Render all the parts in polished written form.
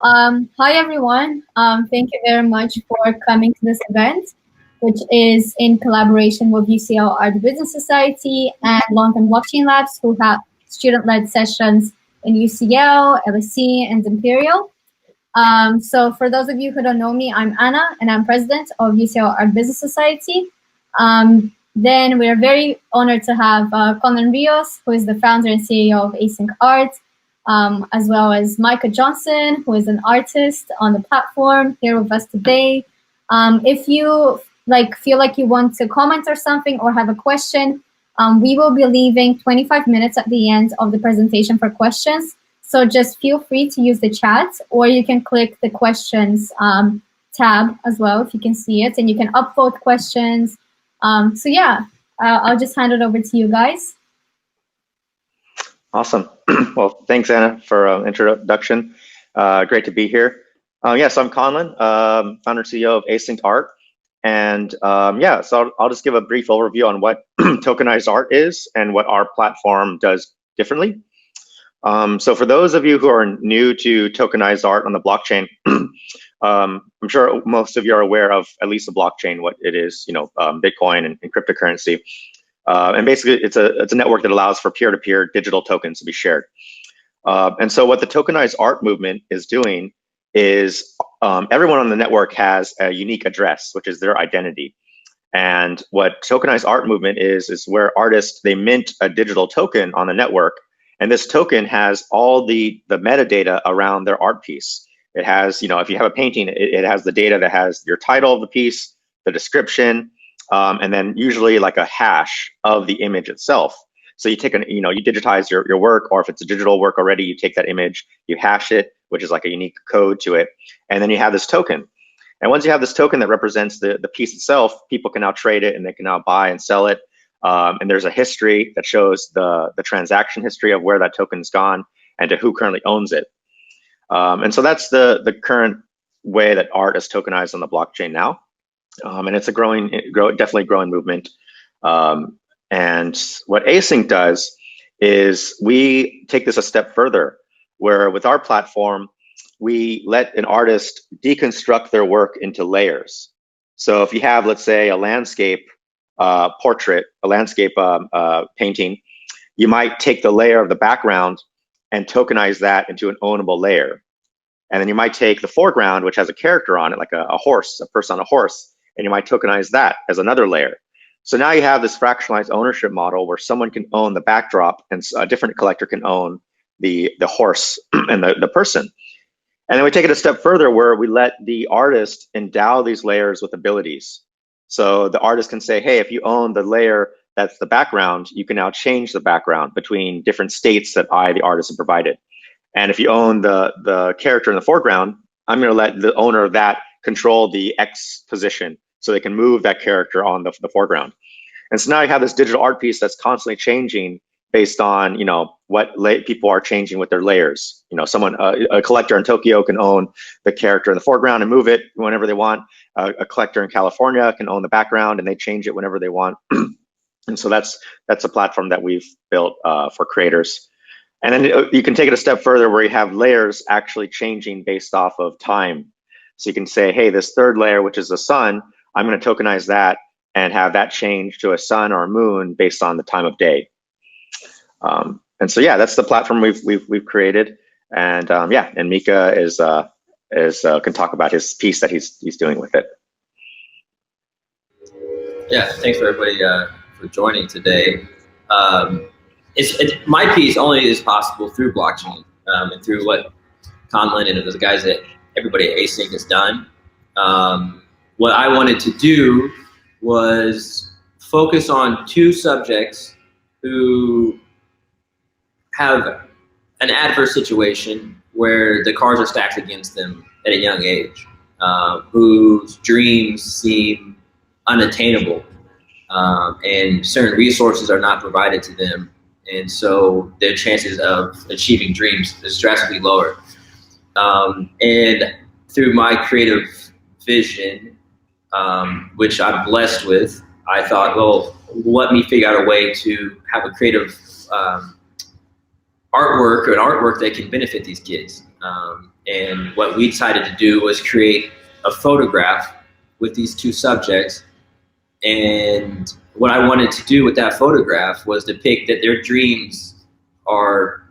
Hi everyone. Thank you very much for coming to this event, which is in collaboration with UCL Art Business Society and Long-Term Blockchain Labs, who have student-led sessions in UCL, LSE, and Imperial. So for those of you who don't know me, I'm Anna, and I'm president of UCL Art Business Society. Then we are very honored to have Conlan Rios, who is the founder and CEO of Async.art, as well as Micah Johnson, who is an artist on the platform here with us today. If you feel like you want to comment or something or have a question, we will be leaving 25 minutes at the end of the presentation for questions. So just feel free to use the chat, or you can click the questions tab as well if you can see it, and you can upvote questions. So yeah, I'll just hand it over to you guys. Awesome. Well, thanks, Anna, for introduction. Great to be here. Yeah, so I'm Conlan, founder and CEO of Async.art. And yeah, so I'll just give a brief overview on what tokenized art is and what our platform does differently. So for those of you who are new to tokenized art on the blockchain, I'm sure most of you are aware of at least the blockchain, what it is, Bitcoin and cryptocurrency. And basically, it's a network that allows for peer-to-peer digital tokens to be shared. And so what the tokenized art movement is doing is everyone on the network has a unique address, which is their identity. And what tokenized art movement is where artists, they mint a digital token on the network. And this token has all the metadata around their art piece. It has, if you have a painting, it has the data that has your title of the piece, the description, and then usually like a hash of the image itself. So you take you digitize your work, or if it's a digital work already, you take that image, you hash it, which is like a unique code to it, and then you have this token. And once you have this token that represents the piece itself, people can now trade it and they can now buy and sell it. And there's a history that shows the transaction history of where that token's gone and to who currently owns it. And so that's the current way that art is tokenized on the blockchain now. And it's a definitely growing movement. And what Async does is we take this a step further, where with our platform, we let an artist deconstruct their work into layers. So if you have, let's say, a landscape portrait, a landscape painting, you might take the layer of the background and tokenize that into an ownable layer. And then you might take the foreground, which has a character on it, like a horse, a person on a horse, and you might tokenize that as another layer. So now you have this fractionalized ownership model where someone can own the backdrop and a different collector can own the horse and the person. And then we take it a step further where we let the artist endow these layers with abilities. So the artist can say, hey, if you own the layer that's the background, you can now change the background between different states that I, the artist, have provided. And if you own the character in the foreground, I'm going to let the owner of that control the X position so they can move that character on the foreground. And so now you have this digital art piece that's constantly changing based on what people are changing with their layers. A collector in Tokyo can own the character in the foreground and move it whenever they want. A collector in California can own the background and they change it whenever they want. And so that's a platform that we've built for creators. And then you can take it a step further where you have layers actually changing based off of time. So you can say, hey, this third layer, which is the sun, I'm going to tokenize that and have that change to a sun or a moon based on the time of day. And so yeah, that's the platform we've created. And yeah, and Micah can talk about his piece that he's doing with it. Yeah, thanks for everybody for joining today. My piece only is possible through blockchain and through what Conlan and the guys that everybody at Async has done. What I wanted to do was focus on two subjects who have an adverse situation where the cards are stacked against them at a young age, whose dreams seem unattainable, and certain resources are not provided to them. And so their chances of achieving dreams is drastically lower. And through my creative vision, which I'm blessed with, I thought, well, let me figure out a way to have a creative artwork or an artwork that can benefit these kids. And what we decided to do was create a photograph with these two subjects. And what I wanted to do with that photograph was depict that their dreams are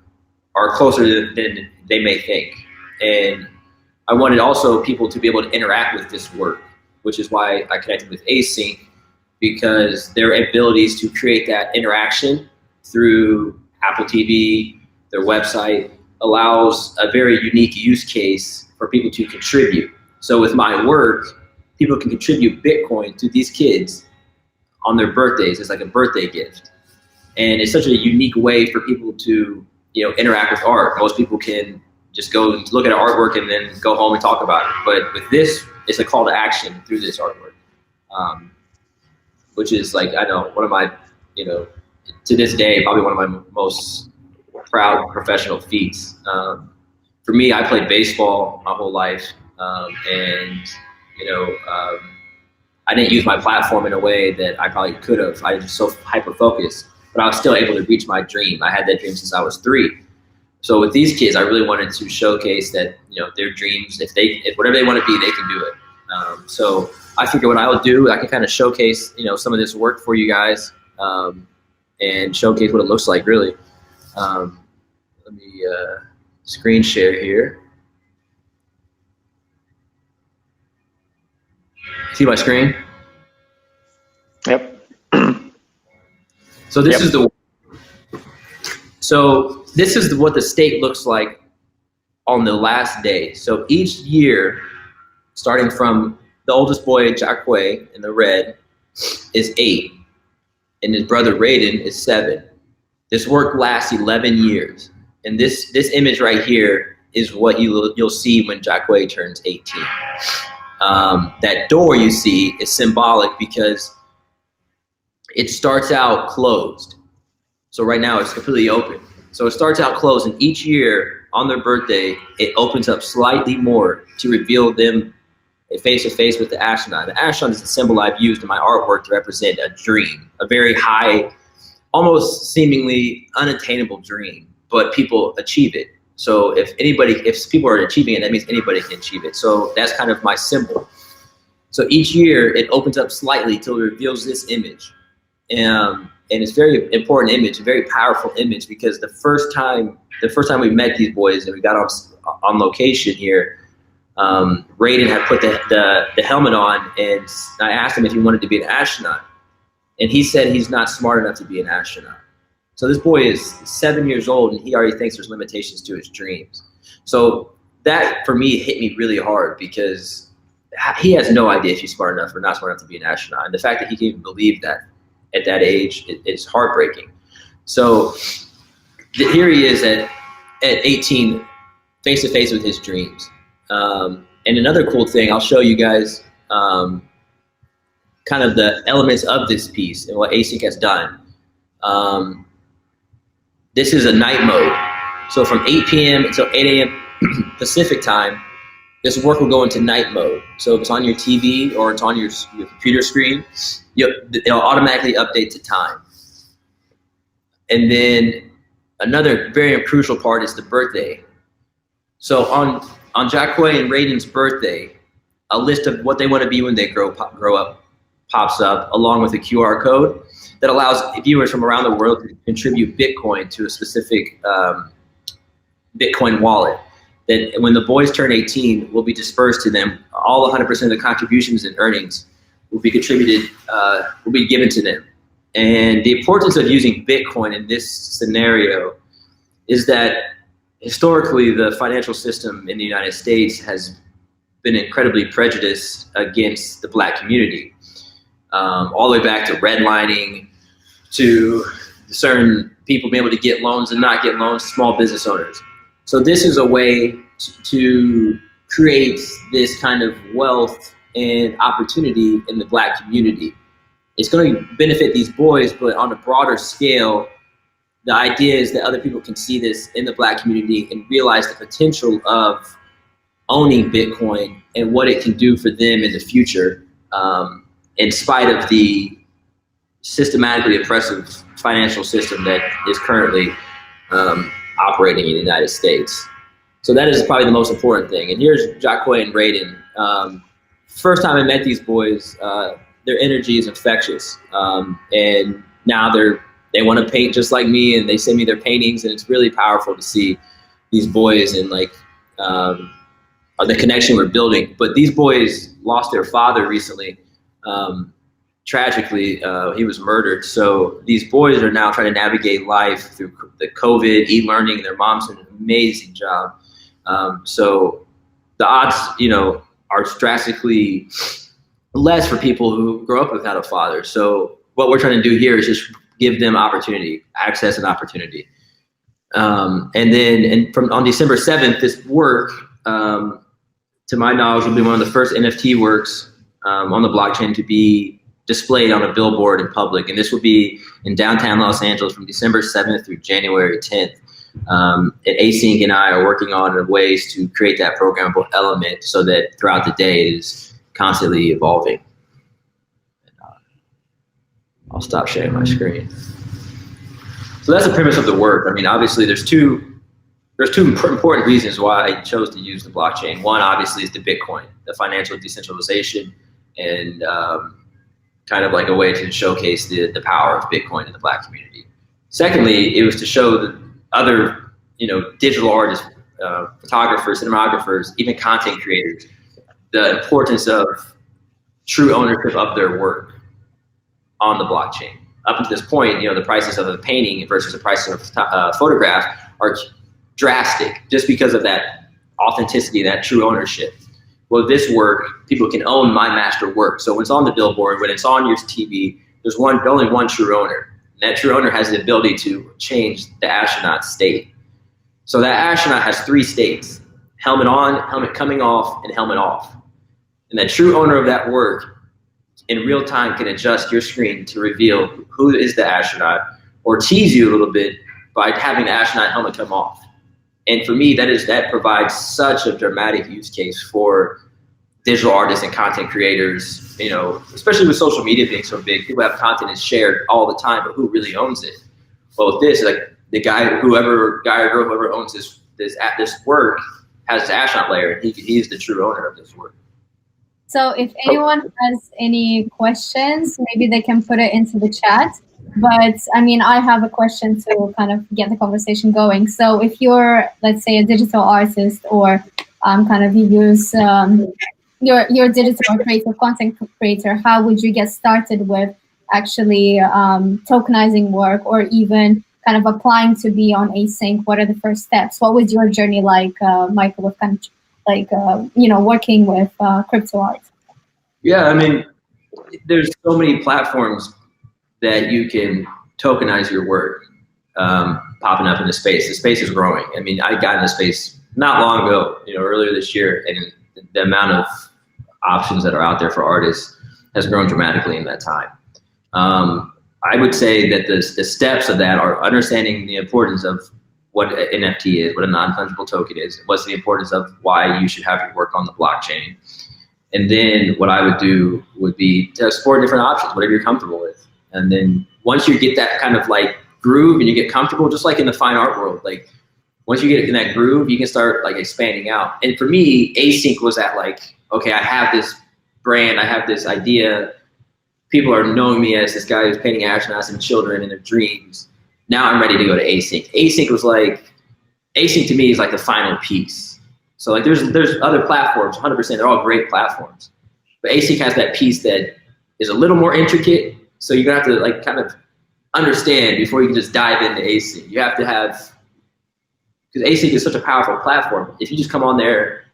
closer than they may think. And I wanted also people to be able to interact with this work, which is why I connected with Async, because their abilities to create that interaction through Apple TV, their website, allows a very unique use case for people to contribute. So with my work, people can contribute Bitcoin to these kids on their birthdays. It's like a birthday gift. And it's such a unique way for people to, interact with art. Most people can just go and look at an artwork and then go home and talk about it. But with this, it's a call to action through this artwork, which is like, I know, one of my, to this day, probably one of my most proud professional feats. For me, I played baseball my whole life. And I didn't use my platform in a way that I probably could have. I was just so hyper-focused, but I was still able to reach my dream. I had that dream since I was 3. So with these kids, I really wanted to showcase that, their dreams, if whatever they want to be, they can do it. So I figured what I would do, I can kind of showcase, some of this work for you guys, and showcase what it looks like, really. Let me screen share here. See my screen? Yep. So this is what the state looks like on the last day. So each year, starting from the oldest boy, Jacque, in the red, is 8, and his brother Raiden is 7. This work lasts 11 years, and this image right here is what you'll see when Jacque turns 18. That door you see is symbolic because it starts out closed. So right now it's completely open. So it starts out closed, and each year on their birthday, it opens up slightly more to reveal them face to face with the astronaut. The astronaut is the symbol I've used in my artwork to represent a dream, a very high, almost seemingly unattainable dream, but people achieve it. So if people are achieving it, that means anybody can achieve it. So that's kind of my symbol. So each year it opens up slightly till it reveals this image. And it's a very important image, a very powerful image, because the first time we met these boys and we got on location here, Raiden had put the helmet on, and I asked him if he wanted to be an astronaut. And he said he's not smart enough to be an astronaut. So this boy is 7 years old, and he already thinks there's limitations to his dreams. So that, for me, hit me really hard, because he has no idea if he's smart enough or not smart enough to be an astronaut. And the fact that he can even believe that at that age, it's heartbreaking. So here he is at 18, face to face with his dreams. And another cool thing, I'll show you guys kind of the elements of this piece and what Async has done. This is a night mode. So from 8 p.m. until 8 a.m. Pacific time, this work will go into night mode. So if it's on your TV or it's on your computer screen, it'll automatically update to time. And then another very crucial part is the birthday. So on Jacque and Raiden's birthday, a list of what they want to be when they grow up pops up, along with a QR code that allows viewers from around the world to contribute Bitcoin to a specific Bitcoin wallet. That when the boys turn 18, will be dispersed to them. All 100% of the contributions and earnings will be contributed, will be given to them. And the importance of using Bitcoin in this scenario is that historically the financial system in the United States has been incredibly prejudiced against the Black community, all the way back to redlining, to certain people being able to get loans and not get loans, small business owners. So this is a way to create this kind of wealth and opportunity in the Black community. It's going to benefit these boys, but on a broader scale, the idea is that other people can see this in the Black community and realize the potential of owning Bitcoin and what it can do for them in the future, in spite of the systematically oppressive financial system that is currently operating in the United States. So that is probably the most important thing. And here's Jacquay and Raiden. First time I met these boys, their energy is infectious. And now they want to paint just like me, and they send me their paintings, and it's really powerful to see these boys and like the connection we're building. But these boys lost their father recently. Tragically, he was murdered. So these boys are now trying to navigate life through the COVID, e-learning. Their mom's done an amazing job. So the odds, are drastically less for people who grow up without a father. So what we're trying to do here is just give them opportunity, access and opportunity. And from on December 7th, this work, to my knowledge, will be one of the first NFT works on the blockchain to be displayed on a billboard in public. And this will be in downtown Los Angeles from December 7th through January 10th. And Async and I are working on ways to create that programmable element so that throughout the day it is constantly evolving. I'll stop sharing my screen. So that's the premise of the work. I mean, obviously there's two important reasons why I chose to use the blockchain. One, obviously, is the Bitcoin, the financial decentralization, and kind of like a way to showcase the power of Bitcoin in the Black community. Secondly, it was to show the other, digital artists, photographers, cinematographers, even content creators, the importance of true ownership of their work on the blockchain. Up to this point, the prices of a painting versus the price of a photograph are drastic just because of that authenticity, that true ownership. Well, this work, people can own my master work. So when it's on the billboard, when it's on your TV, there's only one true owner. And that true owner has the ability to change the astronaut state. So that astronaut has 3 states: helmet on, helmet coming off, and helmet off. And that true owner of that work in real time can adjust your screen to reveal who is the astronaut or tease you a little bit by having the astronaut helmet come off. And for me, that provides such a dramatic use case for digital artists and content creators, especially with social media being so big. People have content that's shared all the time, but who really owns it? Well, with this, like the guy or girl, whoever owns this work has the astronaut layer, and he's the true owner of this work. So if anyone has any questions, maybe they can put it into the chat. But I mean, I have a question to kind of get the conversation going. So if you're, let's say, a digital artist, or kind of you use your digital or creative content creator, how would you get started with actually tokenizing work, or even kind of applying to be on Async? What are the first steps? What was your journey like, Micah, with kind of like, working with crypto art? Yeah, I mean, there's so many platforms that you can tokenize your work popping up in the space. The space is growing. I mean, I got in the space not long ago, earlier this year, and the amount of options that are out there for artists has grown dramatically in that time. I would say that the steps of that are understanding the importance of what an NFT is, what a non-fungible token is, what's the importance of why you should have your work on the blockchain. And then what I would do would be to explore different options, whatever you're comfortable with. And then once you get that kind of like groove and you get comfortable, just like in the fine art world, like once you get in that groove, you can start like expanding out. And for me, Async was that like, okay, I have this brand, I have this idea. People are knowing me as this guy who's painting astronauts and children in their dreams. Now I'm ready to go to Async. Async to me is like the final piece. So like there's other platforms, 100%, they're all great platforms. But Async has that piece that is a little more intricate. So you're gonna have to like kind of understand before you can just dive into Async. You have to have, because Async is such a powerful platform. If you just come on there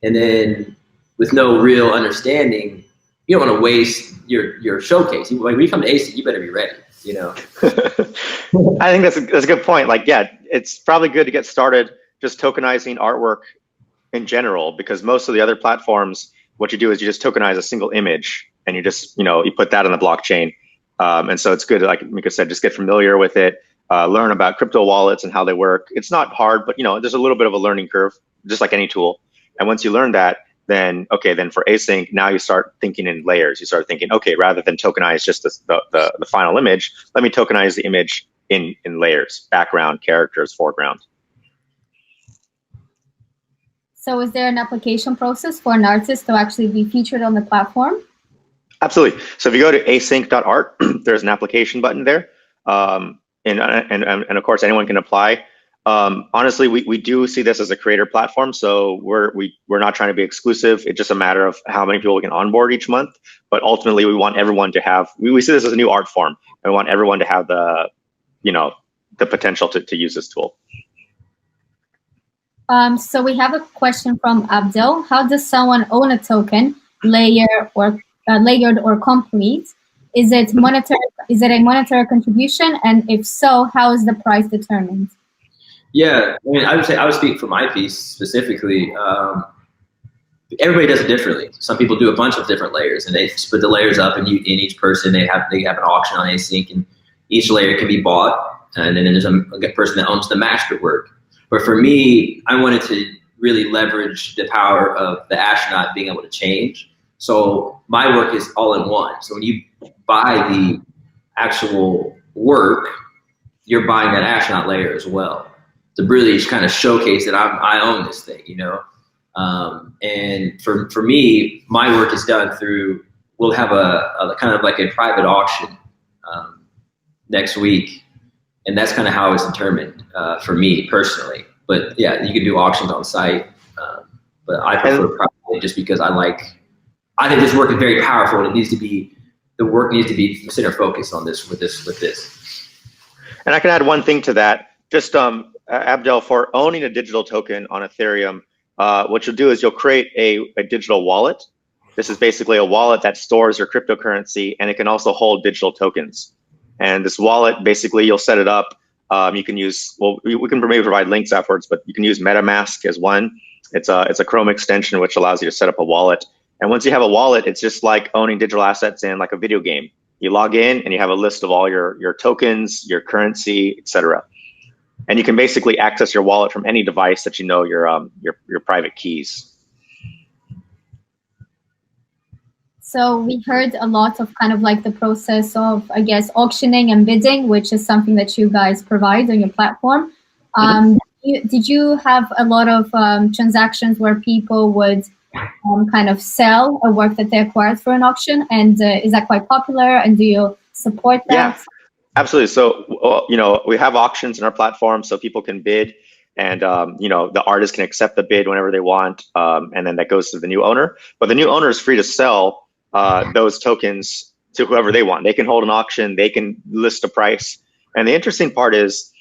and then with no real understanding, you don't want to waste your showcase. Like when you come to Async, you better be ready. I think that's a good point. Like, yeah, it's probably good to get started just tokenizing artwork in general, because most of the other platforms, what you do is you just tokenize a single image and you just, you put that on the blockchain. And so it's good to, like Micah said, just get familiar with it, learn about crypto wallets and how they work. It's not hard, but there's a little bit of a learning curve, just like any tool. And once you learn that, then for Async, now you start thinking in layers. You start thinking, okay, rather than tokenize just the final image, let me tokenize the image in layers: background, characters, foreground. So is there an application process for an artist to actually be featured on the platform? Absolutely. So if you go to Async.art, there's an application button there. And of course, anyone can apply. Honestly, we do see this as a creator platform, so we're not trying to be exclusive. It's just a matter of how many people we can onboard each month. But ultimately, we want everyone to have. We see this as a new art form, and we want everyone to have the potential to use this tool. So we have a question from Abdel. How does someone own a token, layered or complete? Is it a monetary contribution? And if so, how is the price determined? Yeah, I mean, I would speak for my piece specifically. Everybody does it differently. Some people do a bunch of different layers, and they split the layers up. And in each person, they have an auction on Async, and each layer can be bought. And then there's a person that owns the matched work. But for me, I wanted to really leverage the power of the astronaut being able to change. So my work is all in one. So when you buy the actual work, you're buying that astronaut layer as well, to really kind of showcase that I own this thing, you know? And for me, my work is done through, we'll have a kind of like a private auction next week. And that's kind of how it's determined for me personally. But yeah, you can do auctions on site. But I prefer private just because I think this work is very powerful, and the work needs to be center focused on this with this. And I can add one thing to that. Just Abdel, for owning a digital token on Ethereum, what you'll do is you'll create a digital wallet. This is basically a wallet that stores your cryptocurrency, and it can also hold digital tokens. And this wallet, basically, you'll set it up. You can use, well, we can maybe provide links afterwards, but you can use MetaMask as one. It's a Chrome extension which allows you to set up a wallet. And once you have a wallet, it's just like owning digital assets in like a video game. You log in and you have a list of all your tokens, your currency, etc. And you can basically access your wallet from any device that you know your private keys. So we heard a lot of kind of like the process of, I guess, auctioning and bidding, which is something that you guys provide on your platform. Did you have a lot of transactions where people would kind of sell a work that they acquired for an auction? And is that quite popular? And do you support that? Yeah, absolutely. So, we have auctions in our platform so people can bid, and, the artist can accept the bid whenever they want. And then that goes to the new owner. But the new owner is free to sell those tokens to whoever they want. They can hold an auction, they can list a price. And the interesting part is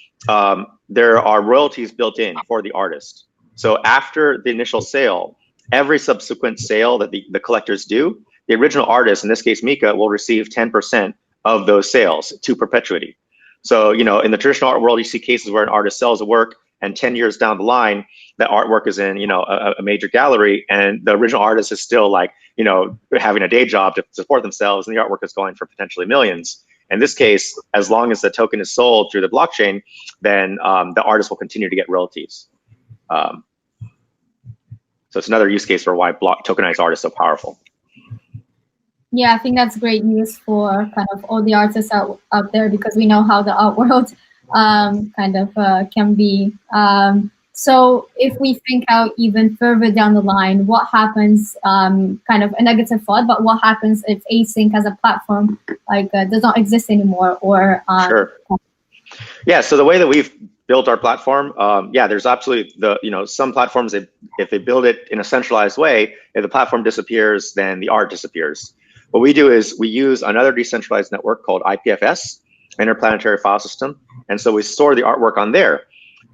there are royalties built in for the artist. So after the initial sale, every subsequent sale that the collectors do, the original artist, in this case Micah, will receive 10% of those sales to perpetuity. So, in the traditional art world, you see cases where an artist sells a work, and 10 years down the line, that artwork is in, a major gallery, and the original artist is still having a day job to support themselves, and the artwork is going for potentially millions. In this case, as long as the token is sold through the blockchain, then the artist will continue to get royalties. So it's another use case for why tokenized art is so powerful. Yeah, I think that's great news for kind of all the artists out there, because we know how the art world can be. So if we think out even further down the line, what happens, kind of a negative thought, but what happens if Async as a platform does not exist anymore? Or Sure. Yeah, so the way that we've built our platform, there's absolutely some platforms, if they build it in a centralized way, if the platform disappears, then the art disappears. What we do is we use another decentralized network called IPFS, Interplanetary File System. And so we store the artwork on there.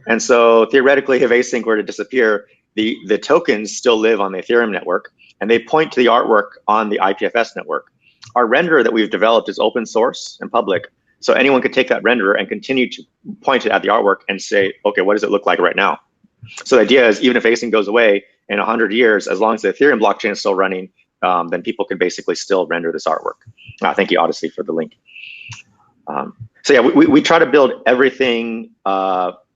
And so theoretically, if Async were to disappear, the tokens still live on the Ethereum network, and they point to the artwork on the IPFS network. Our renderer that we've developed is open source and public. So anyone could take that renderer and continue to point it at the artwork and say, okay, what does it look like right now? So the idea is, even if Async goes away in 100 years, as long as the Ethereum blockchain is still running, then people can basically still render this artwork. Thank you, Odyssey, for the link. We try to build everything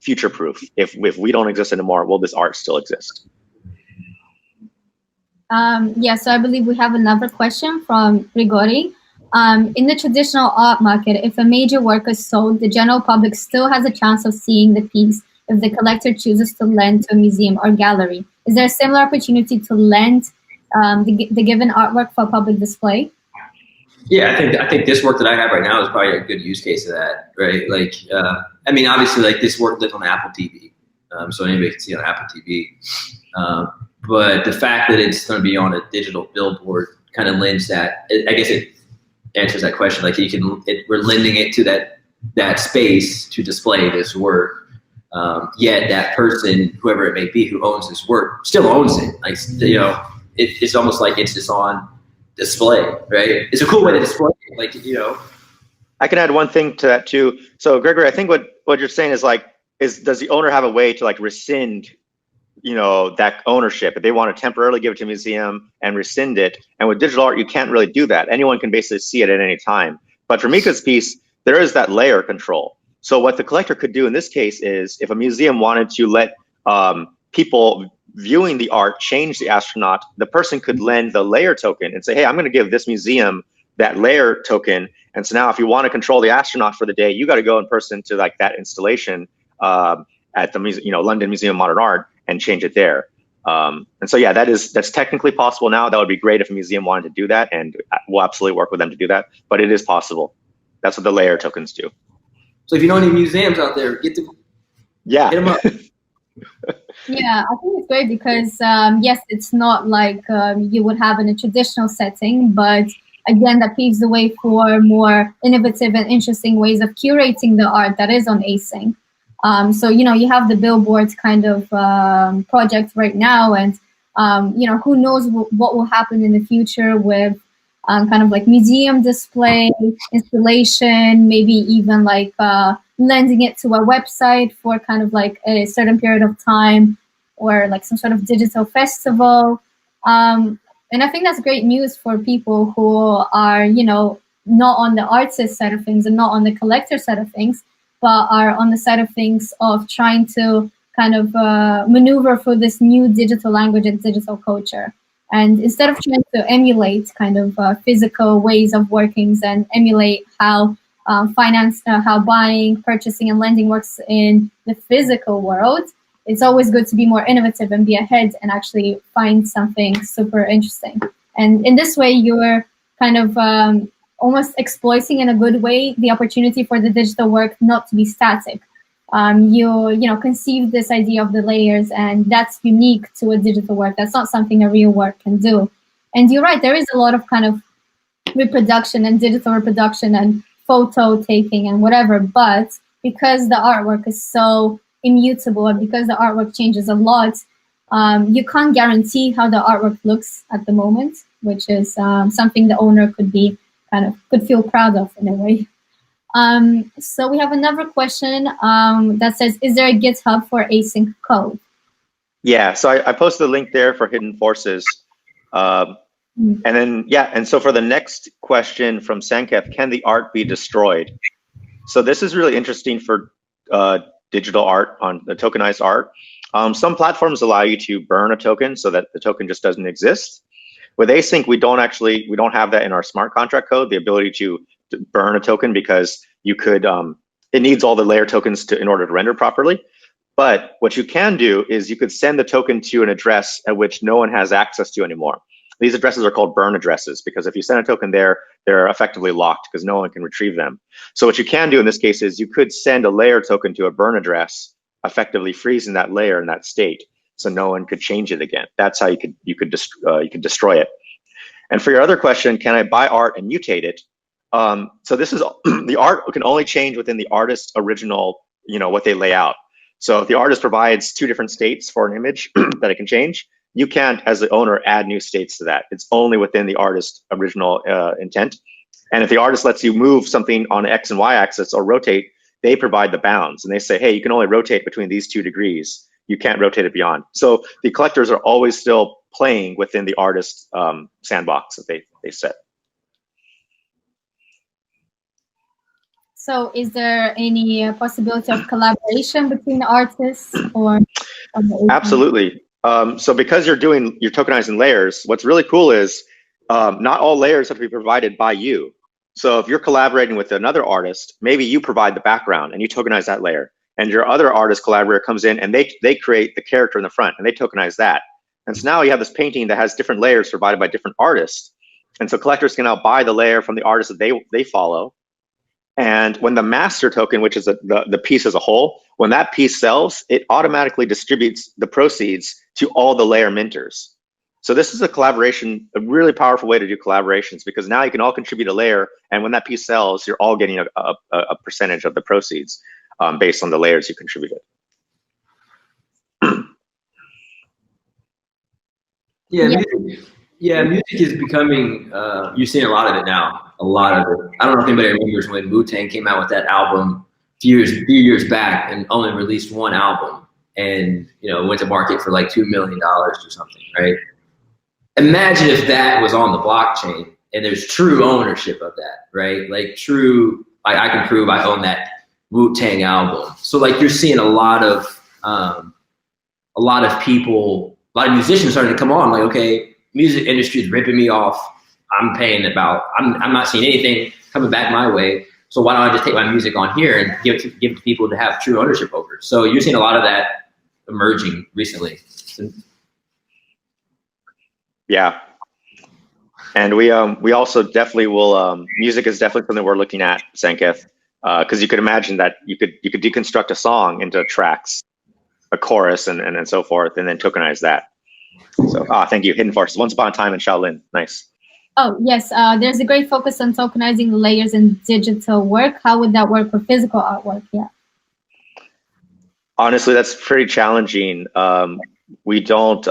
future-proof. If we don't exist anymore, will this art still exist? So I believe we have another question from Grigori. In the traditional art market, if a major work is sold, the general public still has a chance of seeing the piece if the collector chooses to lend to a museum or gallery. Is there a similar opportunity to lend the given artwork for public display? Yeah, I think this work that I have right now is probably a good use case of that, right? Like, I mean, obviously, like this work lived on Apple TV, so anybody can see it on Apple TV. But the fact that it's going to be on a digital billboard kind of lends that. I guess it answers that question. Like, we're lending it to that space to display this work. Yet that person, whoever it may be, who owns this work, still owns it. Like, you know, it's almost like it's just on display, right? It's a cool way to display it, like, you know. I can add one thing to that too. So Gregory, I think what you're saying is like, does the owner have a way to like rescind, you know, that ownership? If they want to temporarily give it to a museum and rescind it, and with digital art, you can't really do that. Anyone can basically see it at any time. But for Micah's piece, there is that layer control. So what the collector could do in this case is, if a museum wanted to let people viewing the art change the astronaut, the person could lend the layer token and say, hey, I'm going to give this museum that layer token. And so now if you want to control the astronaut for the day, you got to go in person to like that installation at the London Museum of Modern Art and change it there. And so yeah, that's technically possible now. That would be great if a museum wanted to do that, and we'll absolutely work with them to do that. But it is possible. That's what the layer tokens do. So if you know any museums out there, get them up. Yeah, I think it's great because yes, it's not like you would have in a traditional setting, but again, that paves the way for more innovative and interesting ways of curating the art that is on Async. So, you know, you have the billboards kind of project right now, and, you know, who knows what will happen in the future with kind of like museum display, installation, maybe even like lending it to a website for kind of like a certain period of time, or like some sort of digital festival. And I think that's great news for people who are, you know, not on the artist side of things and not on the collector side of things, but are on the side of things of trying to kind of maneuver for this new digital language and digital culture. And instead of trying to emulate kind of physical ways of workings and emulate how how buying, purchasing, and lending works in the physical world, it's always good to be more innovative and be ahead and actually find something super interesting. And in this way, you're kind of almost exploiting in a good way the opportunity for the digital work not to be static. You know, conceive this idea of the layers, and that's unique to a digital work. That's not something a real work can do. And you're right, there is a lot of kind of reproduction and digital reproduction and photo taking and whatever, but because the artwork is so immutable and because the artwork changes a lot, you can't guarantee how the artwork looks at the moment, which is something the owner could feel proud of in a way. So we have another question that says, is there a GitHub for async code? Yeah, so I posted a link there for Hidden Forces. And then, yeah, and so for the next question from Sanketh, can the art be destroyed? So this is really interesting for digital art, on the tokenized art. Some platforms allow you to burn a token so that the token just doesn't exist. With Async, we don't have that in our smart contract code, the ability to burn a token, because you could, it needs all the layer tokens in order to render properly. But what you can do is you could send the token to an address at which no one has access to anymore. These addresses are called burn addresses, because if you send a token there, they're effectively locked because no one can retrieve them. So what you can do in this case is you could send a layer token to a burn address, effectively freezing that layer in that state, so no one could change it again. That's how you could destroy it. And for your other question, can I buy art and mutate it? So this is the art can only change within the artist's original, what they lay out. So if the artist provides 2 different states for an image that it can change, you can't, as the owner, add new states to that. It's only within the artist's original intent. And if the artist lets you move something on X and Y axis or rotate, they provide the bounds. And they say, hey, you can only rotate between these 2 degrees. You can't rotate it beyond. So the collectors are always still playing within the artist's sandbox that they set. So is there any possibility of collaboration between the artists or? Absolutely. So because you're tokenizing layers, what's really cool is not all layers have to be provided by you. So if you're collaborating with another artist, maybe you provide the background and you tokenize that layer, and your other artist collaborator comes in and they create the character in the front and they tokenize that. And so now you have this painting that has different layers provided by different artists. And so collectors can now buy the layer from the artist that they follow. And when the master token, which is the piece as a whole, when that piece sells, it automatically distributes the proceeds to all the layer minters. So this is a collaboration, a really powerful way to do collaborations, because now you can all contribute a layer, and when that piece sells, you're all getting a percentage of the proceeds based on the layers you contributed. Music is becoming, you're seeing a lot of it now, a lot of it. I don't know if anybody remembers when Wu-Tang came out with that album a few years back and only released one album, and went to market for like $2 million or something, right? Imagine if that was on the blockchain and there's true ownership of that, right? Like true, I can prove I own that Wu-Tang album. So like you're seeing a lot of people, a lot of musicians starting to come on, like, okay, music industry is ripping me off. I'm not seeing anything coming back my way. So why don't I just take my music on here and give it to people to have true ownership over? So you're seeing a lot of that emerging recently. Yeah. And we also definitely will, music is definitely something we're looking at, Sanketh, because you could imagine that you could deconstruct a song into tracks, a chorus, and so forth, and then tokenize that. So, thank you, Hidden Forces. Once Upon a Time in Shaolin. Nice. Oh, yes. There's a great focus on tokenizing the layers in digital work. How would that work for physical artwork? Yeah. Honestly, that's pretty challenging. We don't,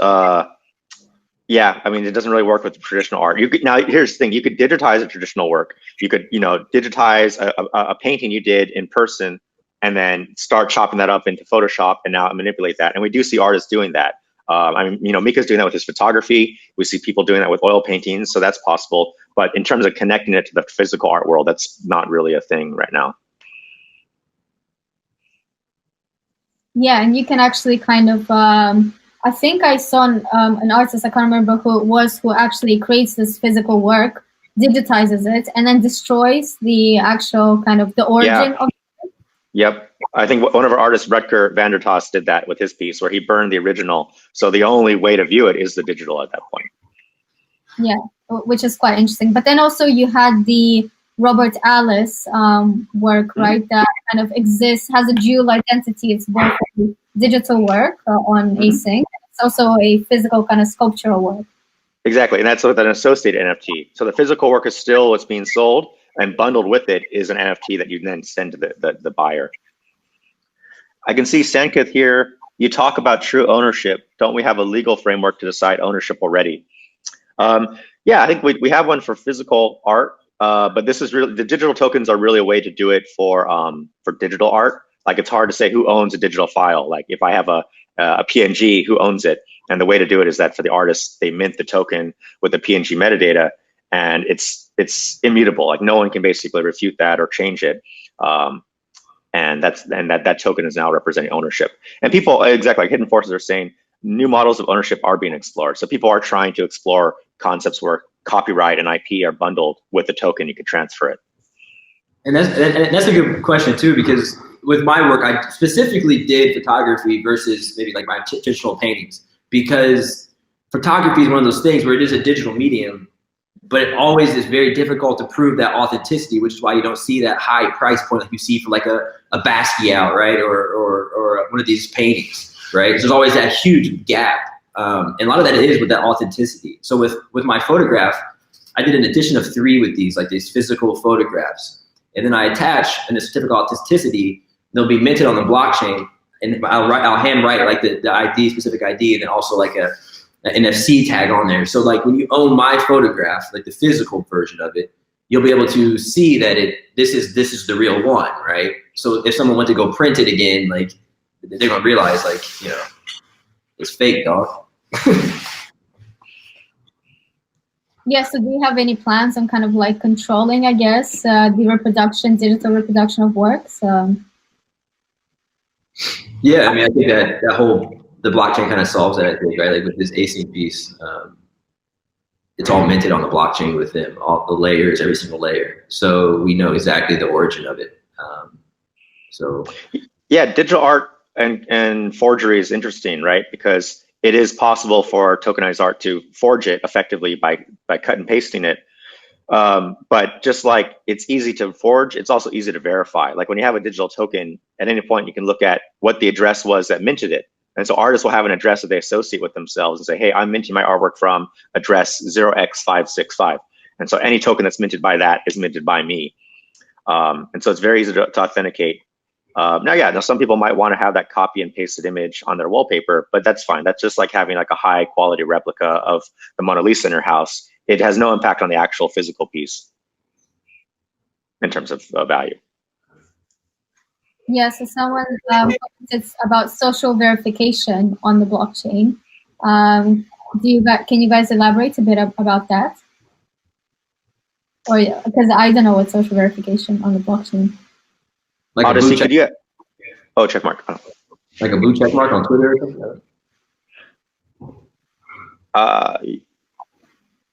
yeah, I mean, it doesn't really work with traditional art. Now, here's the thing. You could digitize a traditional work. You could, digitize a painting you did in person and then start chopping that up into Photoshop and now manipulate that. And we do see artists doing that. I mean, Micah's doing that with his photography. We see people doing that with oil paintings, so that's possible. But in terms of connecting it to the physical art world, that's not really a thing right now. Yeah, and you can actually kind of, I think I saw an artist, I can't remember who it was, who actually creates this physical work, digitizes it, and then destroys the actual kind of the origin of it. Yep. I think one of our artists, Rutger Vandertas, did that with his piece where he burned the original. So the only way to view it is the digital at that point. Yeah, which is quite interesting. But then also you had the Robert Alice work, right? That kind of exists, has a dual identity. It's both a digital work on Async. It's also a physical kind of sculptural work. Exactly, and that's with an associated NFT. So the physical work is still what's being sold, and bundled with it is an NFT that you then send to the buyer. I can see Sanketh here. You talk about true ownership. Don't we have a legal framework to decide ownership already? Yeah, I think we have one for physical art, but this is really, the digital tokens are really a way to do it for digital art. Like it's hard to say who owns a digital file. Like if I have a PNG, who owns it? And the way to do it is that for the artists, they mint the token with the PNG metadata, and it's immutable. Like no one can basically refute that or change it. And that token is now representing ownership. And people, exactly like Hidden Forces are saying, new models of ownership are being explored. So people are trying to explore concepts where copyright and IP are bundled with the token. You can transfer it. And that's a good question too, because with my work, I specifically did photography versus maybe like my traditional paintings, because photography is one of those things where it is a digital medium, but it always is very difficult to prove that authenticity, which is why you don't see that high price point like you see for like a Basquiat, right? Or one of these paintings, right? So there's always that huge gap. And a lot of that is with that authenticity. So with my photograph, I did an edition of 3 with these, like these physical photographs. And then I attach a certificate of authenticity. They'll be minted on the blockchain, and I'll handwrite like the ID, specific ID, and then also like an NFC tag on there. So like when you own my photograph, like the physical version of it, you'll be able to see that this is the real one, right? So if someone went to go print it again, like they're gonna realize like, it's fake, dog. Yeah, so do you have any plans on kind of like controlling, I guess, the digital reproduction of works? Yeah, I mean, I think that the blockchain kind of solves that, I think, right? Like with this async piece, it's all minted on the blockchain with them, all the layers, every single layer. So we know exactly the origin of it. Yeah, digital art and forgery is interesting, right? Because it is possible for tokenized art to forge it effectively by cut and pasting it. But just like it's easy to forge, it's also easy to verify. Like when you have a digital token, at any point you can look at what the address was that minted it. And so artists will have an address that they associate with themselves and say, hey, I'm minting my artwork from address 0x565. And so any token that's minted by that is minted by me. And so it's very easy to authenticate. Now some people might want to have that copy and pasted image on their wallpaper, but that's fine. That's just like having like a high quality replica of the Mona Lisa in your house. It has no impact on the actual physical piece in terms of value. Yeah, so someone it's about social verification on the blockchain. Can you guys elaborate a bit about that? Or because I don't know what social verification on the blockchain. Like Odyssey, could you? Oh, check mark. Oh. Like a blue check mark on Twitter or something?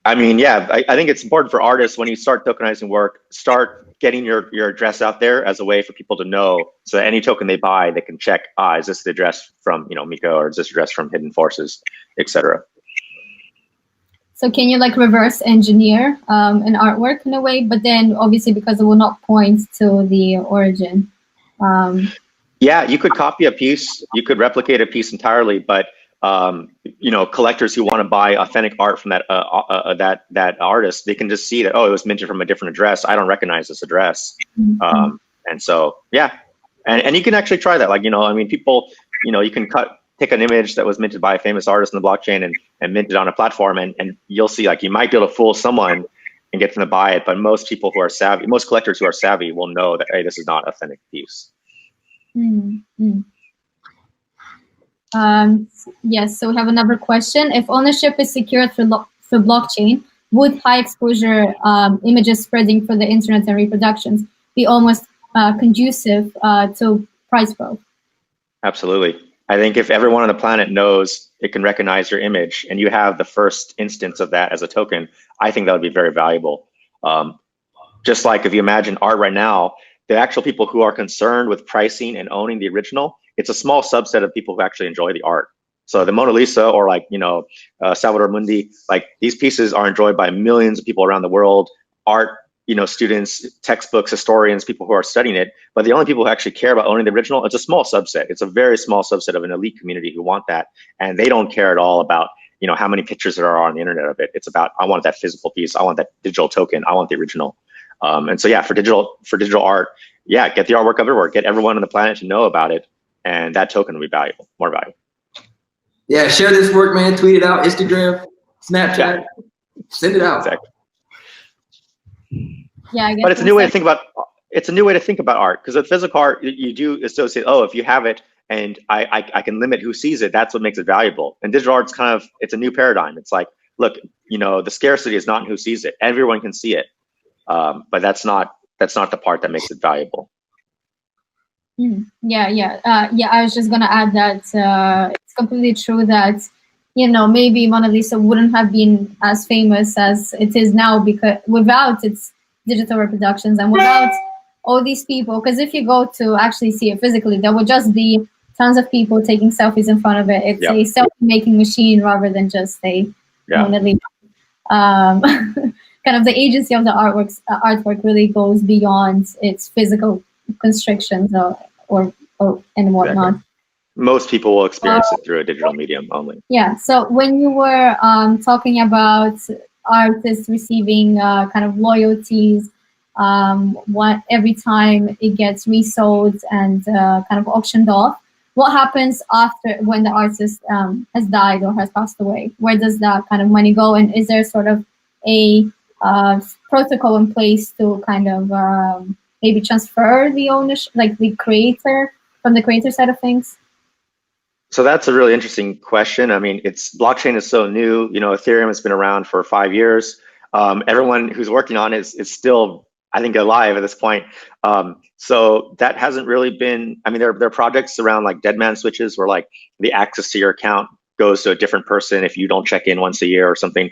I mean, yeah, I think it's important for artists when you start tokenizing work, start getting your address out there as a way for people to know, so that any token they buy, they can check, is this the address from, Micah, or is this address from Hidden Forces, etc. So can you like reverse engineer an artwork in a way, but then obviously because it will not point to the origin? Yeah, you could copy a piece, you could replicate a piece entirely, but collectors who want to buy authentic art from that that artist, they can just see that, oh, it was minted from a different address. I don't recognize this address. Mm-hmm. And so, yeah, and you can actually try that. Like, I mean, people, you can take an image that was minted by a famous artist in the blockchain and mint it on a platform, and you'll see, like, you might be able to fool someone and get them to buy it. But most people who are savvy, most collectors who are savvy will know that, hey, this is not an authentic piece. Mm-hmm. Yes, so we have another question. If ownership is secured through blockchain, would high exposure images spreading for the internet and reproductions be almost conducive to price growth? Absolutely. I think if everyone on the planet knows it can recognize your image and you have the first instance of that as a token, I think that would be very valuable. Just like if you imagine art right now, the actual people who are concerned with pricing and owning the original, it's a small subset of people who actually enjoy the art. So the Mona Lisa, or like, Salvador Mundi, like these pieces are enjoyed by millions of people around the world, art, students, textbooks, historians, people who are studying it. But the only people who actually care about owning the original, it's a small subset. It's a very small subset of an elite community who want that. And they don't care at all about, how many pictures there are on the internet of it. It's about, I want that physical piece. I want that digital token. I want the original. And so, yeah, for digital art, yeah, get the artwork everywhere. Get everyone on the planet to know about it. And that token will be valuable, more valuable. Yeah, share this work, man. Tweet it out, Instagram, Snapchat, send it out. Exactly. Yeah, I guess. But it's a new way to think about. It's a new way to think about art, because with physical art, you do associate. Oh, if you have it, and I can limit who sees it. That's what makes it valuable. And digital art's it's a new paradigm. It's like, look, the scarcity is not in who sees it. Everyone can see it, but that's not the part that makes it valuable. Yeah. I was just gonna add that it's completely true that maybe Mona Lisa wouldn't have been as famous as it is now because without its digital reproductions and without all these people. Because if you go to actually see it physically, there would just be tons of people taking selfies in front of it. It's a selfie-making machine rather than just a Mona Lisa. Kind of the agency of the artwork really goes beyond its physical constrictions or and whatnot. Exactly. Most people will experience it through a digital medium only. Yeah. So when you were talking about artists receiving kind of royalties, every time it gets resold and kind of auctioned off, what happens after when the artist has died or has passed away? Where does that kind of money go? And is there sort of a protocol in place to kind of maybe transfer the ownership, like the creator, from the creator side of things? So that's a really interesting question. I mean, blockchain is so new. Ethereum has been around for 5 years. Everyone who's working on it is still, I think, alive at this point. So that hasn't really been. I mean, there are projects around like dead man switches, where like the access to your account goes to a different person if you don't check in once a year or something.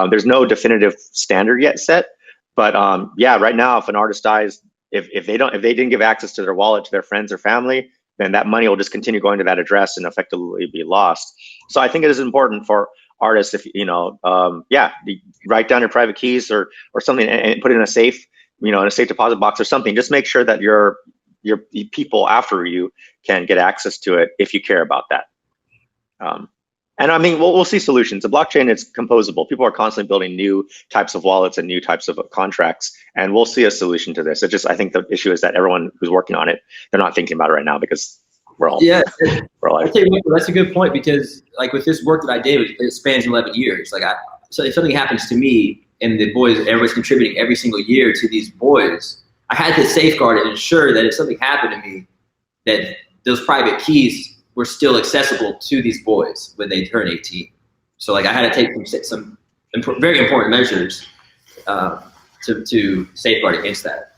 There's no definitive standard yet set, but yeah, right now, if an artist dies, if they didn't give access to their wallet to their friends or family, then that money will just continue going to that address and effectively be lost. So I think it is important for artists, if write down your private keys or something and put it in a safe, in a safe deposit box or something. Just make sure that your people after you can get access to it if you care about that. And I mean, we'll see solutions. The blockchain is composable. People are constantly building new types of wallets and new types of contracts, and we'll see a solution to this. I think the issue is that everyone who's working on it, they're not thinking about it right now because we're all I'll tell you what, that's a good point, because like with this work that I did, it spans 11 years. So if something happens to me and the boys, everyone's contributing every single year to these boys, I had to safeguard and ensure that if something happened to me, that those private keys were still accessible to these boys when they turn 18. So like I had to take some very important measures to safeguard against that.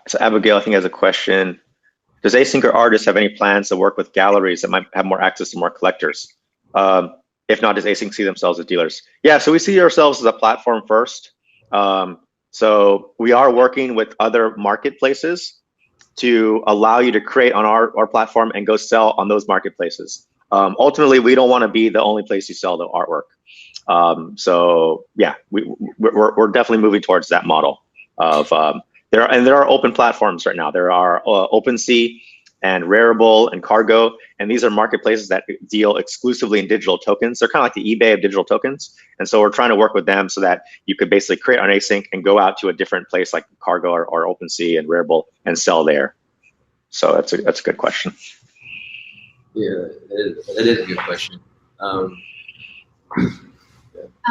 So Abigail, I think, has a question. Does Async artists have any plans to work with galleries that might have more access to more collectors? If not, does Async see themselves as dealers? Yeah, so we see ourselves as a platform first. So we are working with other marketplaces to allow you to create on our platform and go sell on those marketplaces. Ultimately, we don't want to be the only place you sell the artwork. So yeah, we're definitely moving towards that model of there are open platforms right now. There are OpenSea and Rarible and Cargo, and these are marketplaces that deal exclusively in digital tokens. They're kind of like the eBay of digital tokens, and so we're trying to work with them so that you could basically create on Async and go out to a different place like Cargo or OpenSea and Rarible and sell there. So that's a good question. Yeah, that is a good question.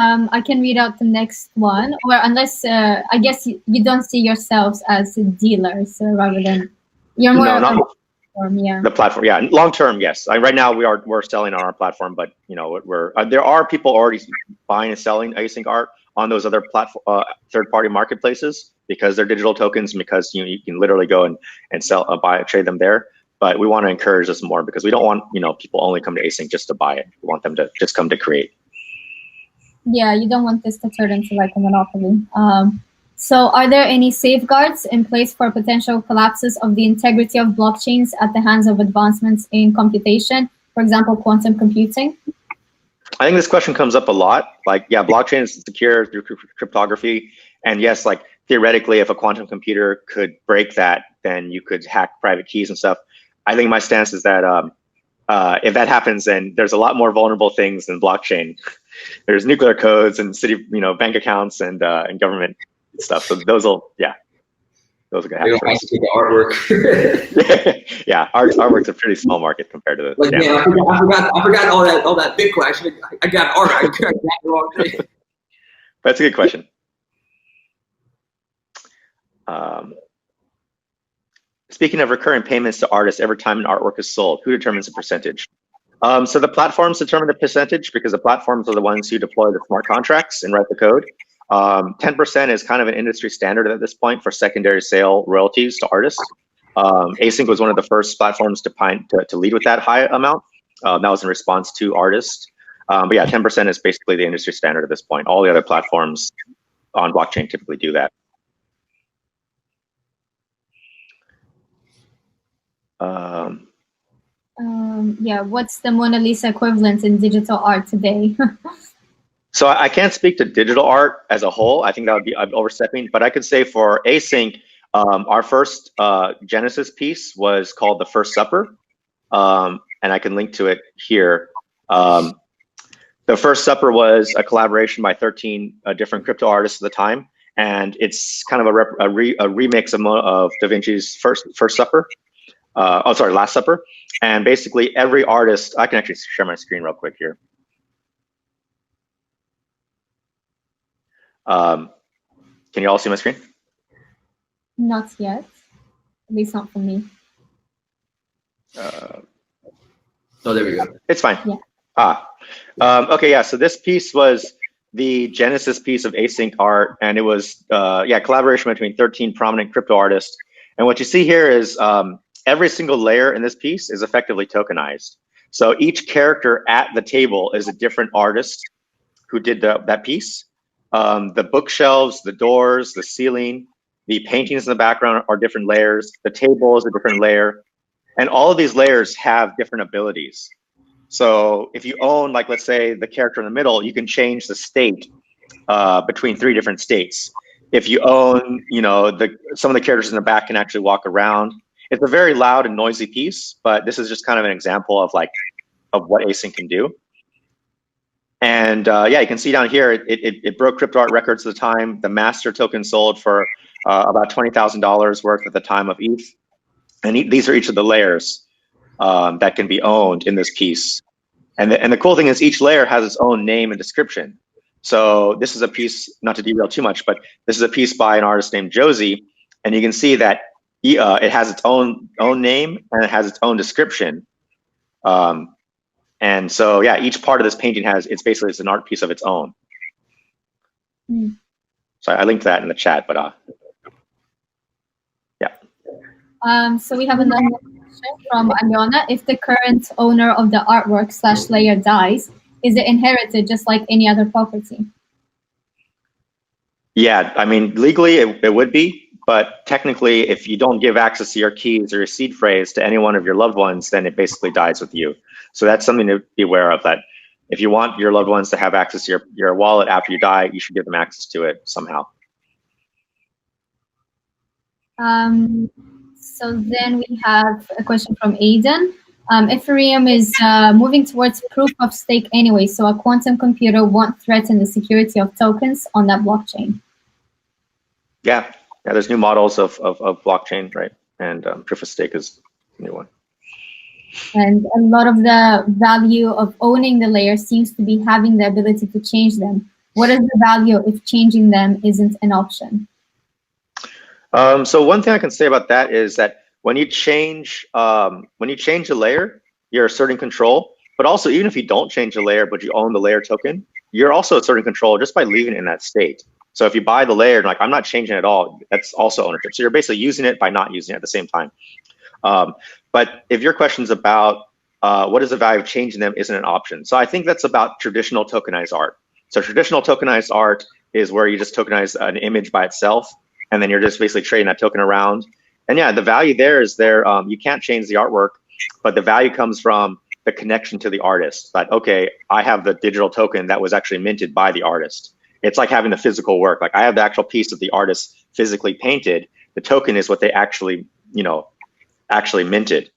I can read out the next one, or unless I guess you don't see yourselves as a dealer, so rather than you're more of a platform, yeah. The platform, yeah. Long term, yes. Right now we're selling on our platform, but there are people already buying and selling async art on those other platform third-party marketplaces because they're digital tokens, and because you can literally go and sell, trade them there. But we want to encourage this more because we don't want people only come to async just to buy it. We want them to just come to create. Yeah, you don't want this to turn into like a monopoly. So are there any safeguards in place for potential collapses of the integrity of blockchains at the hands of advancements in computation, for example, quantum computing? I think this question comes up a lot. Like, yeah, blockchain is secure through cryptography. And yes, like theoretically, if a quantum computer could break that, then you could hack private keys and stuff. I think my stance is that if that happens, then there's a lot more vulnerable things than blockchain. There's nuclear codes and city, bank accounts and government stuff. So those are gonna happen. The artwork. Yeah, artwork's a pretty small market compared to the. Like, yeah, I forgot all that Bitcoin. I got art. I got the wrong thing. That's a good question. Speaking of recurring payments to artists every time an artwork is sold, who determines the percentage? So the platforms determine the percentage because the platforms are the ones who deploy the smart contracts and write the code. 10% is kind of an industry standard at this point for secondary sale royalties to artists. Async was one of the first platforms to lead with that high amount. That was in response to artists. But yeah, 10% is basically the industry standard at this point. All the other platforms on blockchain typically do that. Yeah, what's the Mona Lisa equivalent in digital art today? So I can't speak to digital art as a whole. I think that would be overstepping, but I could say for Async, our first Genesis piece was called The First Supper, and I can link to it here. The First Supper was a collaboration by 13 different crypto artists at the time, and it's kind of a remix of Da Vinci's First Supper. Last Supper. And basically every artist, I can actually share my screen real quick here. Can you all see my screen? Not yet, at least not for me. Oh, there we go. It's fine. Yeah. Okay, yeah, so this piece was the Genesis piece of Async art, and it was, collaboration between 13 prominent crypto artists. And what you see here is every single layer in this piece is effectively tokenized. So each character at the table is a different artist who did that piece. The bookshelves, the doors, the ceiling, the paintings in the background are different layers. The table is a different layer. And all of these layers have different abilities. So if you own, like, let's say the character in the middle, you can change the state between 3 different states. If you own, some of the characters in the back can actually walk around. It's a very loud and noisy piece, but this is just kind of an example of what async can do. And yeah, you can see down here, it broke CryptoKitties records at the time. The master token sold for about $20,000 worth at the time of ETH. And these are each of the layers that can be owned in this piece. And the cool thing is each layer has its own name and description. So this is a piece, not to derail too much, but this is a piece by an artist named Josie. And you can see that it has its own name and it has its own description. And so, yeah, each part of this painting it's basically an art piece of its own. So I linked that in the chat, but yeah. So we have another question from Aliona. If the current owner of the artwork / layer dies, is it inherited just like any other property? Yeah, I mean, legally it would be, but technically if you don't give access to your keys or your seed phrase to any one of your loved ones, then it basically dies with you. So that's something to be aware of, that if you want your loved ones to have access to your wallet after you die, you should give them access to it somehow. So then we have a question from Aiden. Ethereum is moving towards proof of stake anyway, so a quantum computer won't threaten the security of tokens on that blockchain. Yeah, there's new models of blockchain, right? And proof of stake is a new one. And a lot of the value of owning the layer seems to be having the ability to change them. What is the value if changing them isn't an option? So one thing I can say about that is that when you change a layer, you're asserting control. But also, even if you don't change a layer, but you own the layer token, you're also asserting control just by leaving it in that state. So if you buy the layer, like, I'm not changing it at all, that's also ownership. So you're basically using it by not using it at the same time. But if your question's about what is the value of changing them isn't an option. So I think that's about traditional tokenized art. So traditional tokenized art is where you just tokenize an image by itself, and then you're just basically trading that token around. And yeah, the value there is you can't change the artwork, but the value comes from the connection to the artist. Like, okay, I have the digital token that was actually minted by the artist. It's like having the physical work. Like, I have the actual piece that the artist physically painted. The token is what they actually minted.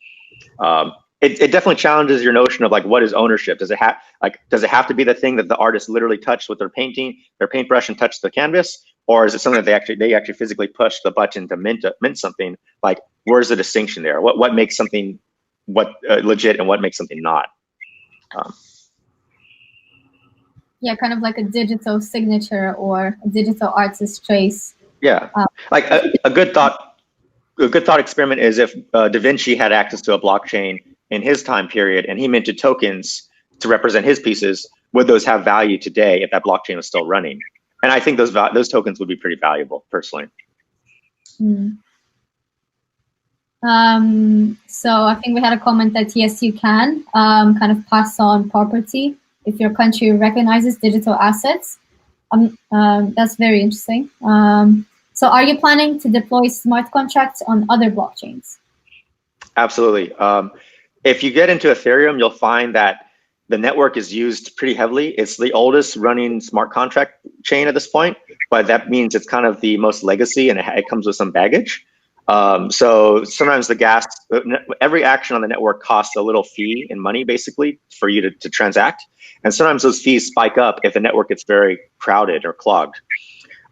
It definitely challenges your notion of, like, what is ownership? Does it have to be the thing that the artist literally touched with their paintbrush and touched the canvas? Or is it something that they actually physically push the button to mint something? Like, where's the distinction there? What makes something legit and what makes something not? Yeah, kind of like a digital signature or a digital artist trace. Yeah, like a good thought experiment is if Da Vinci had access to a blockchain in his time period and he minted tokens to represent his pieces, would those have value today if that blockchain was still running? And I think those tokens would be pretty valuable, personally. So I think we had a comment that yes, you can kind of pass on property if your country recognizes digital assets. That's very interesting. So are you planning to deploy smart contracts on other blockchains? Absolutely. If you get into Ethereum, you'll find that the network is used pretty heavily. It's the oldest running smart contract chain at this point, but that means it's kind of the most legacy and it comes with some baggage. So sometimes every action on the network costs a little fee in money, basically, for you to transact. And sometimes those fees spike up if the network gets very crowded or clogged.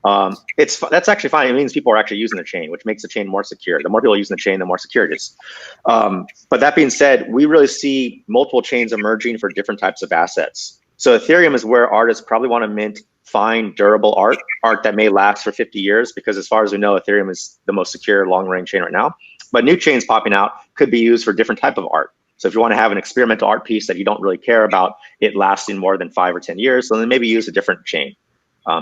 That's actually fine. It means people are actually using the chain, which makes the chain more secure. The more people using the chain, the more secure it is. But that being said, we really see multiple chains emerging for different types of assets. So Ethereum is where artists probably want to mint fine, durable art that may last for 50 years, because as far as we know, Ethereum is the most secure long-range chain right now. But new chains popping out could be used for different type of art. So if you want to have an experimental art piece that you don't really care about it lasting more than 5 or 10 years, so then maybe use a different chain.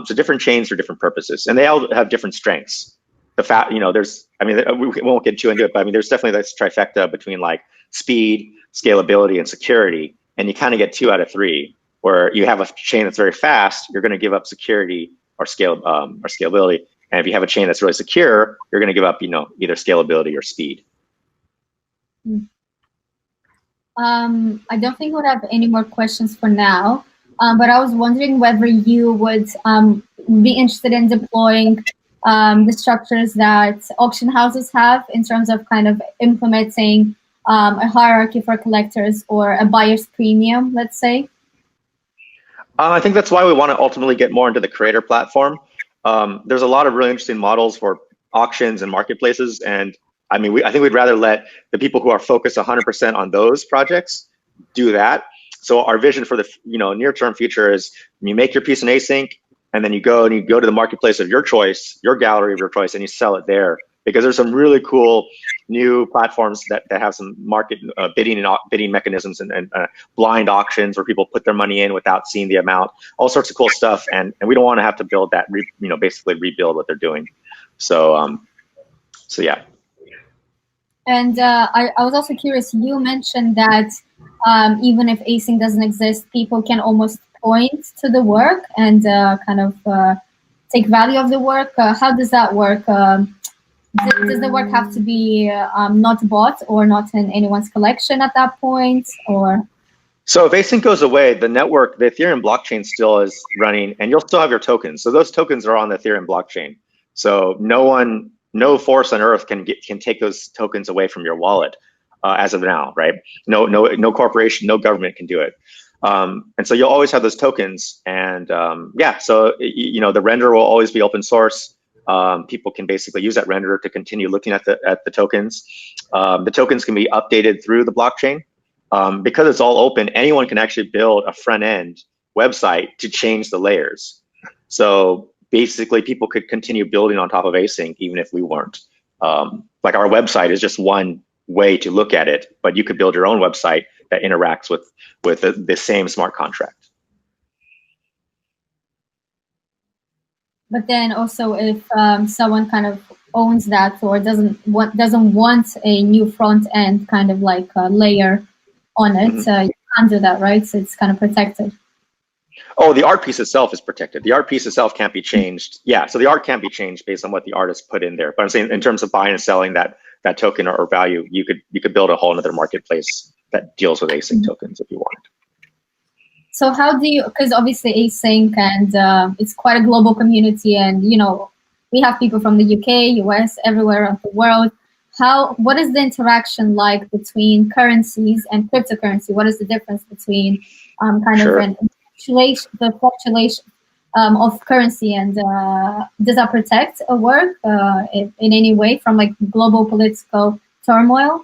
So different chains for different purposes, and they all have different strengths. We won't get too into it, but I mean, there's definitely this trifecta between like speed, scalability, and security, and you kind of get 2 out of 3. Where you have a chain that's very fast, you're going to give up security or scalability, and if you have a chain that's really secure, you're going to give up, either scalability or speed. I don't think we have any more questions for now, but I was wondering whether you would be interested in deploying the structures that auction houses have in terms of kind of implementing a hierarchy for collectors or a buyer's premium, let's say. I think that's why we want to ultimately get more into the creator platform. There's a lot of really interesting models for auctions and marketplaces, and I mean, I think we'd rather let the people who are focused 100% on those projects do that. So our vision for the near-term future is you make your piece in async, and then you go to the marketplace of your choice, your gallery of your choice, and you sell it there. Because there's some really cool new platforms that have some market bidding mechanisms and blind auctions where people put their money in without seeing the amount, all sorts of cool stuff. And we don't want to have to build that, basically rebuild what they're doing. So yeah. And I was also curious, you mentioned that even if async doesn't exist, people can almost point to the work and kind of take value of the work. How does that work? Does the work have to be not bought or not in anyone's collection at that point? Or so if async goes away, the network, the Ethereum blockchain still is running, and you'll still have your tokens. So those tokens are on the Ethereum blockchain. So no force on earth can take those tokens away from your wallet as of now, right? No corporation, no government can do it. And so you'll always have those tokens, and yeah. So the render will always be open source. People can basically use that renderer to continue looking at the tokens. The tokens can be updated through the blockchain. Because it's all open, anyone can actually build a front end website to change the layers. So basically, people could continue building on top of async even if we weren't. Like our website is just one way to look at it, but you could build your own website that interacts with the same smart contract. But then also, if someone kind of owns that or doesn't want a new front end kind of like a layer on it, you can't do that, right? So it's kind of protected. Oh, the art piece itself is protected. The art piece itself can't be changed. Yeah, so the art can't be changed based on what the artist put in there. But I'm saying in terms of buying and selling that token or value, you could build a whole another marketplace that deals with async tokens if you want. So how do you, because obviously async and it's quite a global community, and we have people from the UK, US, everywhere around the world. What is the interaction like between currencies and cryptocurrency? What is the difference between the fluctuation of currency, and does that protect a work in any way from like global political turmoil?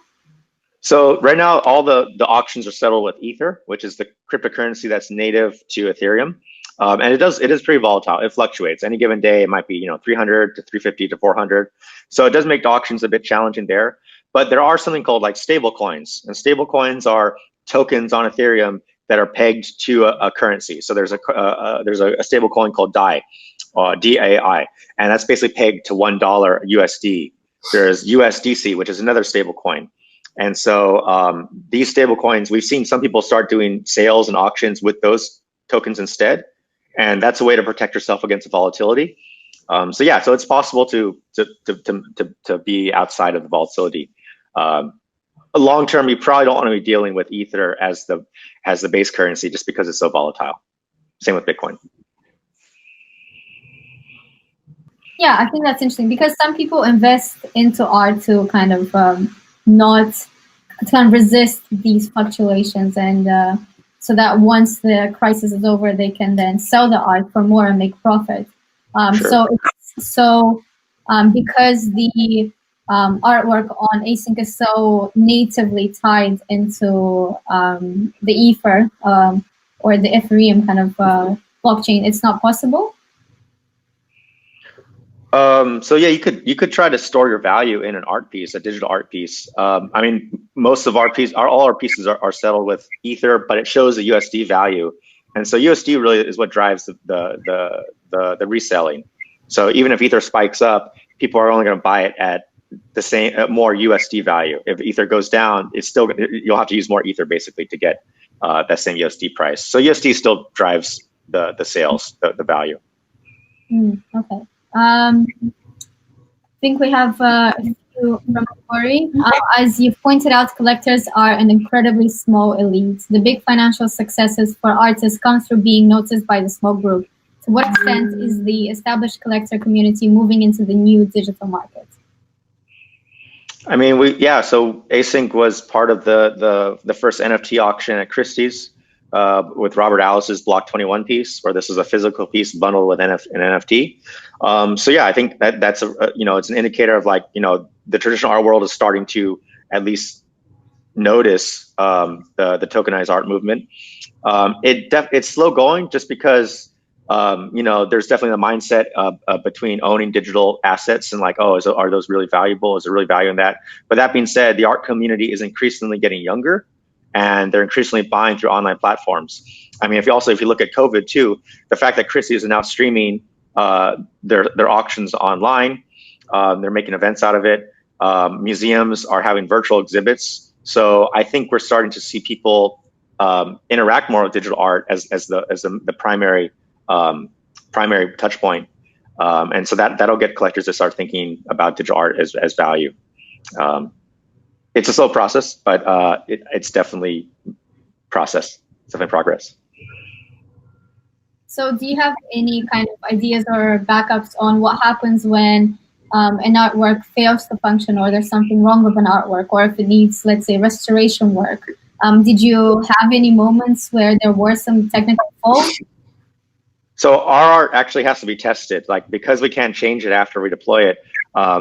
So right now, all the auctions are settled with Ether, which is the cryptocurrency that's native to Ethereum. And it is pretty volatile. It fluctuates. Any given day, it might be 300 to 350 to 400. So it does make the auctions a bit challenging there. But there are something called like stable coins, and stable coins are tokens on Ethereum that are pegged to a currency. So there's a stable coin called DAI, DAI, and that's basically pegged to $1 USD. There's USDC, which is another stable coin. And so these stable coins, we've seen some people start doing sales and auctions with those tokens instead. And that's a way to protect yourself against volatility. So yeah, so it's possible to be outside of the volatility. Long term, you probably don't want to be dealing with Ether as the base currency just because it's so volatile. Same with Bitcoin. Yeah, I think that's interesting because some people invest into art to kind of resist these fluctuations, and so that once the crisis is over, they can then sell the art for more and make profit. Sure. Because the artwork on async is so natively tied into the Ether or the Ethereum kind of blockchain, it's not possible. So yeah, you could try to store your value in an art piece, a digital art piece. I mean, most of all our pieces are settled with Ether, but it shows the USD value, and so USD really is what drives the reselling. So even if Ether spikes up, people are only going to buy it at the same more USD value. If Ether goes down, you'll have to use more Ether basically to get that same USD price. So USD still drives the sales, the value. Okay. I think we have a you from Corey. As you've pointed out, collectors are an incredibly small elite. The big financial successes for artists come through being noticed by the small group. To what extent is the established collector community moving into the new digital market? I mean, so Async was part of the first NFT auction at Christie's with Robert Alice's Block 21 piece, where this is a physical piece bundled with an NFT. So yeah, I think that's it's an indicator of like, the traditional art world is starting to at least notice the tokenized art movement. It's slow going just because there's definitely the mindset between owning digital assets and like, oh, are those really valuable? Is there really value in that? But that being said, the art community is increasingly getting younger, and they're increasingly buying through online platforms. I mean, if you look at COVID too, the fact that Christie's is now streaming their auctions online, they're making events out of it. Museums are having virtual exhibits. So I think we're starting to see people interact more with digital art as the primary touch point. And so that'll get collectors to start thinking about digital art as value. It's a slow process, but it's definitely progress. So do you have any kind of ideas or backups on what happens when an artwork fails to function, or there's something wrong with an artwork, or if it needs, let's say, restoration work? Did you have any moments where there were some technical faults? So our art actually has to be tested, like, because we can't change it after we deploy it.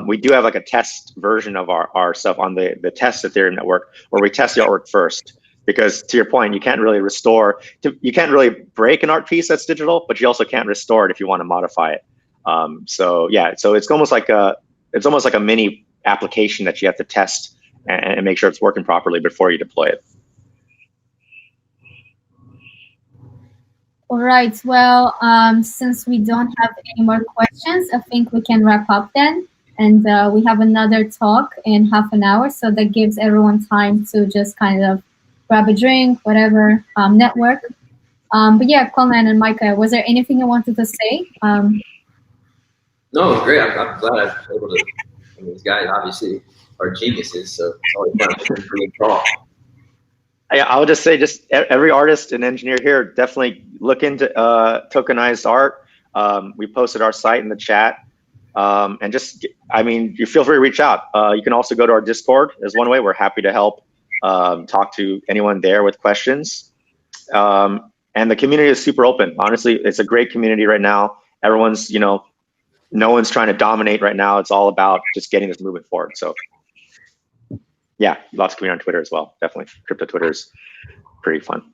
We do have like a test version of our stuff on the test Ethereum network, where we test the artwork first. Because to your point, you can't really you can't really break an art piece that's digital, but you also can't restore it if you want to modify it. So it's almost like a mini application that you have to test and make sure it's working properly before you deploy it. All right. Well, since we don't have any more questions, I think we can wrap up then. And we have another talk in half an hour, so that gives everyone time to just kind of grab a drink, whatever, network. But yeah, Conlan and Micah, was there anything you wanted to say? No, great. I'm glad I was able to. I mean, these guys obviously are geniuses, so it's always fun to bring a talk. I would just say, every artist and engineer here, definitely look into tokenized art. We posted our site in the chat, and you feel free to reach out. You can also go to our Discord as one way. We're happy to help talk to anyone there with questions. And the community is super open. Honestly, it's a great community right now. Everyone's, no one's trying to dominate right now. It's all about just getting this movement forward. So yeah, lots of community on Twitter as well. Definitely. Crypto Twitter is pretty fun.